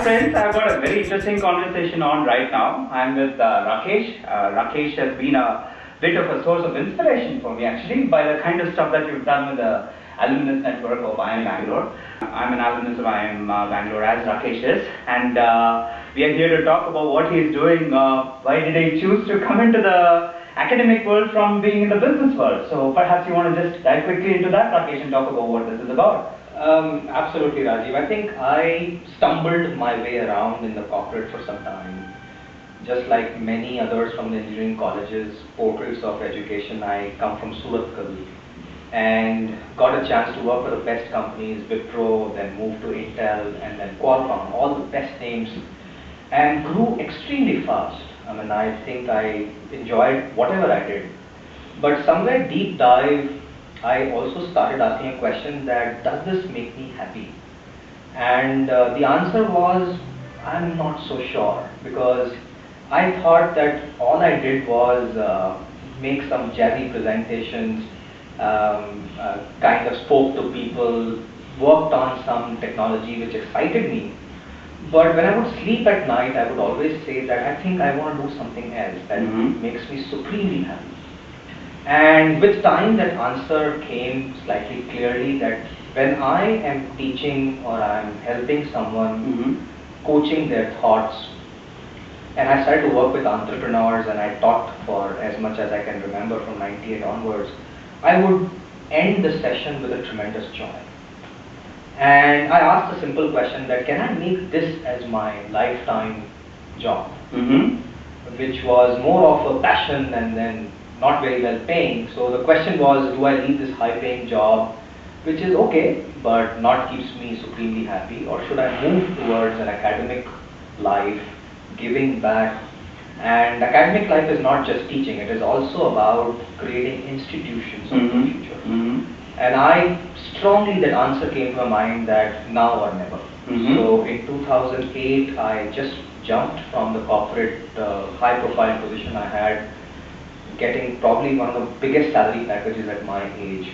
friends, I've got a very interesting conversation on right now. I'm with Rakesh. Rakesh has been a bit of a source of inspiration for me actually by the kind of stuff that you've done with the alumnus network of IIM Bangalore. I'm an alumnus of IIM Bangalore as Rakesh is, and we are here to talk about what he's doing. Why did he choose to come into the academic world from being in the business world? So perhaps you want to just dive quickly into that, Rakesh, and talk about what this is about. Absolutely, Rajiv. I think I stumbled my way around in the corporate for some time. Just like many others from the engineering colleges, portals of education, I come from Surat Kavi and got a chance to work for the best companies, Wipro, then moved to Intel and then Qualcomm, all the best names, and grew extremely fast. I think I enjoyed whatever I did. But somewhere deep dive, I also started asking a question that, does this make me happy? And the answer was, I'm not so sure, because I thought that all I did was make some jazzy presentations, kind of spoke to people, worked on some technology which excited me. But when I would sleep at night, I would always say that I think I want to do something else that makes me supremely happy. And with time, that answer came slightly clearly that when I am teaching or I am helping someone, coaching their thoughts, and I started to work with entrepreneurs and I taught for as much as I can remember from 98 onwards, I would end the session with a tremendous joy. And I asked a simple question that, can I make this as my lifetime job? Which was more of a passion and then not very well paying. So the question was, do I leave this high paying job, which is okay, but not keeps me supremely happy, or should I move towards an academic life, giving back? And academic life is not just teaching, it is also about creating institutions of the future. And I strongly, that answer came to my mind that now or never. So in 2008, I just jumped from the corporate high profile position I had, getting probably one of the biggest salary packages at my age.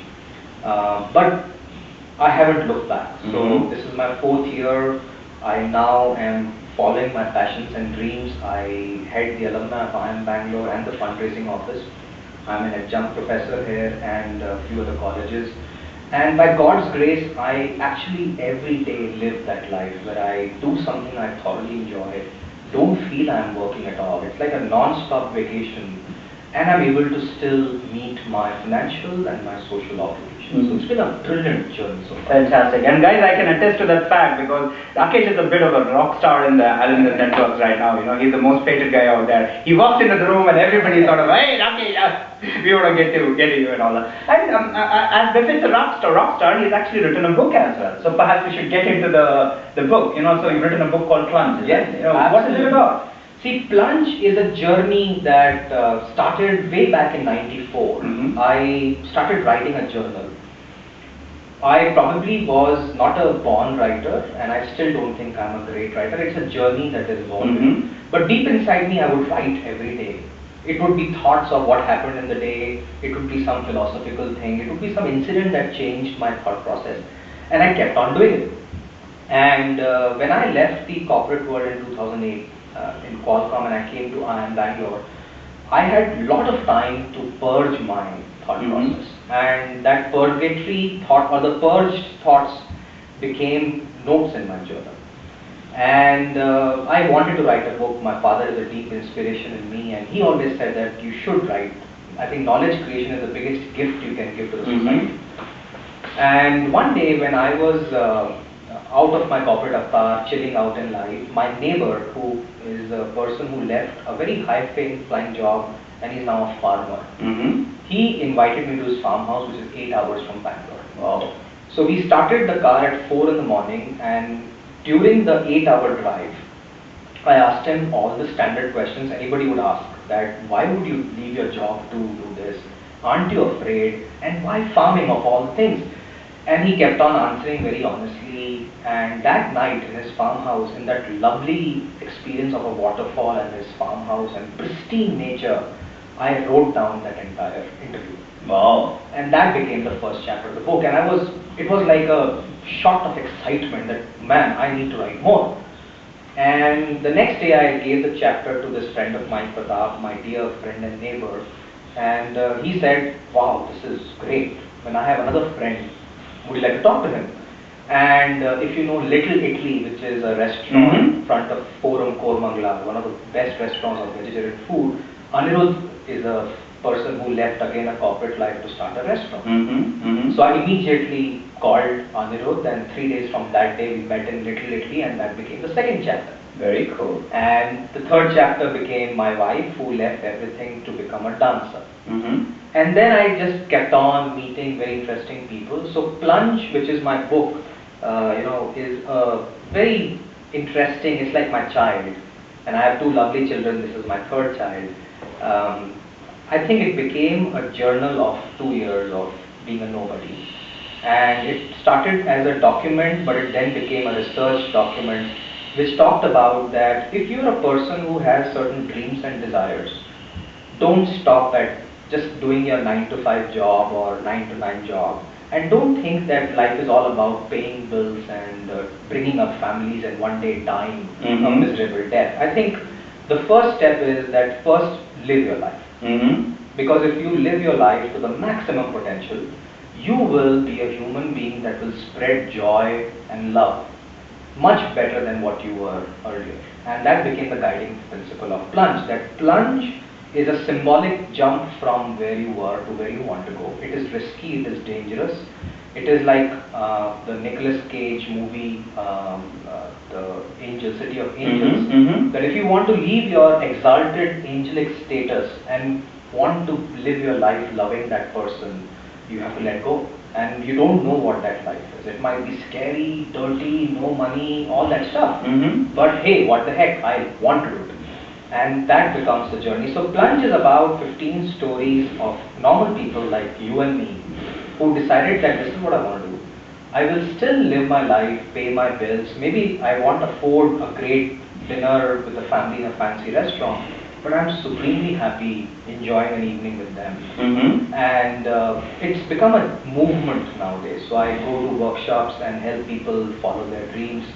But I haven't looked back. So this is my 4th year. I now am following my passions and dreams. I head the alumni of IIM Bangalore and the fundraising office. I'm an adjunct professor here and a few other colleges. And by God's grace, I actually every day live that life where I do something I thoroughly enjoy, don't feel I'm working at all. It's like a non-stop vacation. And I'm able to still meet my financial and my social obligations. So it's been a brilliant journey so far. Fantastic. And guys, I can attest to that fact because Rakesh is a bit of a rock star in the alumnus networks right now. You know, he's the most hated guy out there. He walks into the room and everybody's sort of, hey Rakesh, we want to get you and all that. And as befits a rock star, he's actually written a book as well. So perhaps we should get into the book. You know, so you've written a book called Plunge. Yes, you know, what is it about? See, Plunge is a journey that started way back in 94. I started writing a journal. I probably was not a born writer and I still don't think I'm a great writer. It's a journey that is evolving. But deep inside me, I would write every day. It would be thoughts of what happened in the day. It would be some philosophical thing. It would be some incident that changed my thought process. And I kept on doing it. And when I left the corporate world in 2008, in Qualcomm, and I came to IIM Bangalore, I had a lot of time to purge my thought process. And that purgatory thought, or the purged thoughts, became notes in my journal. And I wanted to write a book. My father is a deep inspiration in me, and he always said that you should write. I think knowledge creation is the biggest gift you can give to the society. And one day when I was out of my corporate avatar, chilling out in life, my neighbor, who is a person who left a very high-paying flying job and is now a farmer, he invited me to his farmhouse, which is 8 hours from Bangalore. Wow. So we started the car at 4 in the morning, and during the 8-hour drive, I asked him all the standard questions anybody would ask, that why would you leave your job to do this? Aren't you afraid? And why farming of all things? And he kept on answering very honestly. And that night in his farmhouse, in that lovely experience of a waterfall and his farmhouse and pristine nature, I wrote down that entire interview. Wow. And that became the first chapter of the book. And it was like a shot of excitement that, man, I need to write more. And the next day I gave the chapter to this friend of mine, Pratap, my dear friend and neighbor, and he said, wow, this is great. When I have another friend, would you like to talk to him? And if you know Little Italy, which is a restaurant in front of Forum Kormangala, one of the best restaurants of vegetarian food, Anirudh is a person who left again a corporate life to start a restaurant. So I immediately called Anirudh, and 3 days from that day we met in Little Italy, and that became the second chapter. Very cool. And the third chapter became my wife, who left everything to become a dancer. And then I just kept on meeting very interesting people. So Plunge, which is my book, is very interesting. It's like my child, and I have two lovely children. This is my third child. I think it became a journal of 2 years of being a nobody, and it started as a document, but it then became a research document, which talked about that if you're a person who has certain dreams and desires, don't stop at just doing your 9 to 5 job or 9 to 9 job, and don't think that life is all about paying bills and bringing up families and one day dying a miserable death. I think the first step is that first live your life. Because if you live your life to the maximum potential, you will be a human being that will spread joy and love much better than what you were earlier. And that became the guiding principle of Plunge. That plunge is a symbolic jump from where you were to where you want to go. It is risky, it is dangerous. It is like the Nicolas Cage movie, the Angel, City of Angels, that if you want to leave your exalted angelic status and want to live your life loving that person, you have to let go. And you don't know what that life is. It might be scary, dirty, no money, all that stuff. But hey, what the heck, I want to do it. And that becomes the journey. So Plunge is about 15 stories of normal people like you and me, who decided that this is what I want to do. I will still live my life, pay my bills. Maybe I won't afford a great dinner with the family in a fancy restaurant, but I'm supremely happy enjoying an evening with them. And it's become a movement nowadays. So I go to workshops and help people follow their dreams.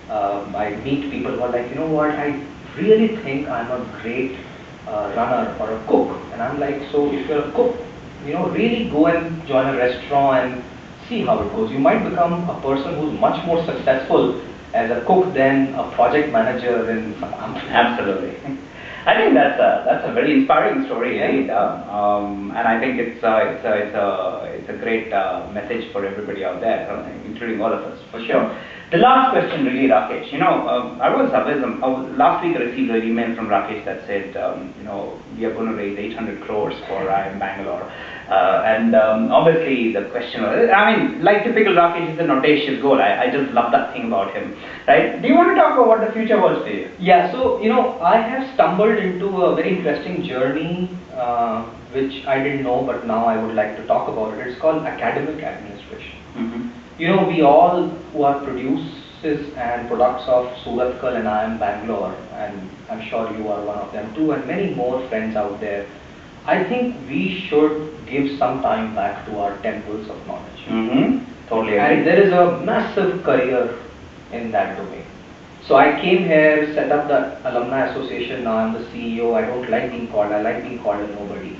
I meet people who are like, you know what, I really think I'm a great runner or a cook. And I'm like, so if you're a cook, really go and join a restaurant and see how it goes. You might become a person who's much more successful as a cook than a project manager in some company. Absolutely. I think that's a very inspiring story, indeed. And I think it's a great message for everybody out there, including all of us, for sure. The last question, really, Rakesh. Last week I received an email from Rakesh that said, we are going to raise 800 crores for IIM Bangalore. And obviously the question was, like typical Rakesh, is an audacious goal. I just love that thing about him, right? Do you want to talk about what the future holds for you? Yeah, so, I have stumbled into a very interesting journey, which I didn't know, but now I would like to talk about it. It's called academic administration. We all who are producers and products of Surathkal and IIM Bangalore, and I'm sure you are one of them too, and many more friends out there, I think we should give some time back to our temples of knowledge. Totally agree. And there is a massive career in that domain. So I came here, set up the Alumni Association. Now I'm the CEO. I don't like being called, I like being called a nobody.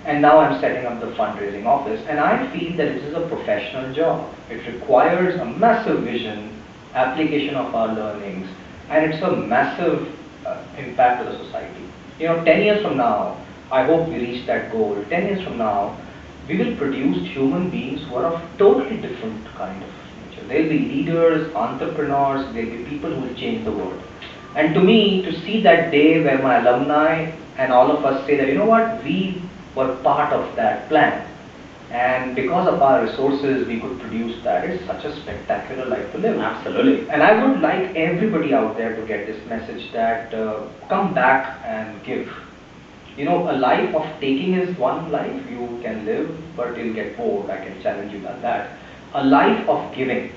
And now I'm setting up the fundraising office, and I feel that it is a professional job. It requires a massive vision, application of our learnings, and it's a massive impact to the society. 10 years from now, I hope we reach that goal. 10 years from now, we will produce human beings who are of totally different kind of nature. They'll be leaders, entrepreneurs, they'll be people who will change the world. And to me, to see that day where my alumni and all of us say that, we were part of that plan, and because of our resources we could produce that. It's such a spectacular life to live. Absolutely. And I would like everybody out there to get this message that come back and give. A life of taking is one life you can live, but you'll get bored. I can challenge you on that. A life of giving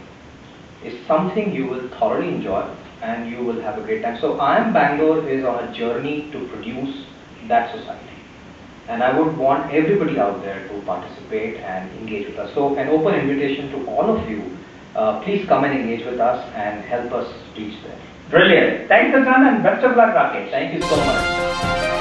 is something you will thoroughly enjoy and you will have a great time. So IIM Bangalore is on a journey to produce that society. And I would want everybody out there to participate and engage with us. So an open invitation to all of you, please come and engage with us and help us reach there. Brilliant. Thanks a ton and best of luck, Rakesh. Thank you so much.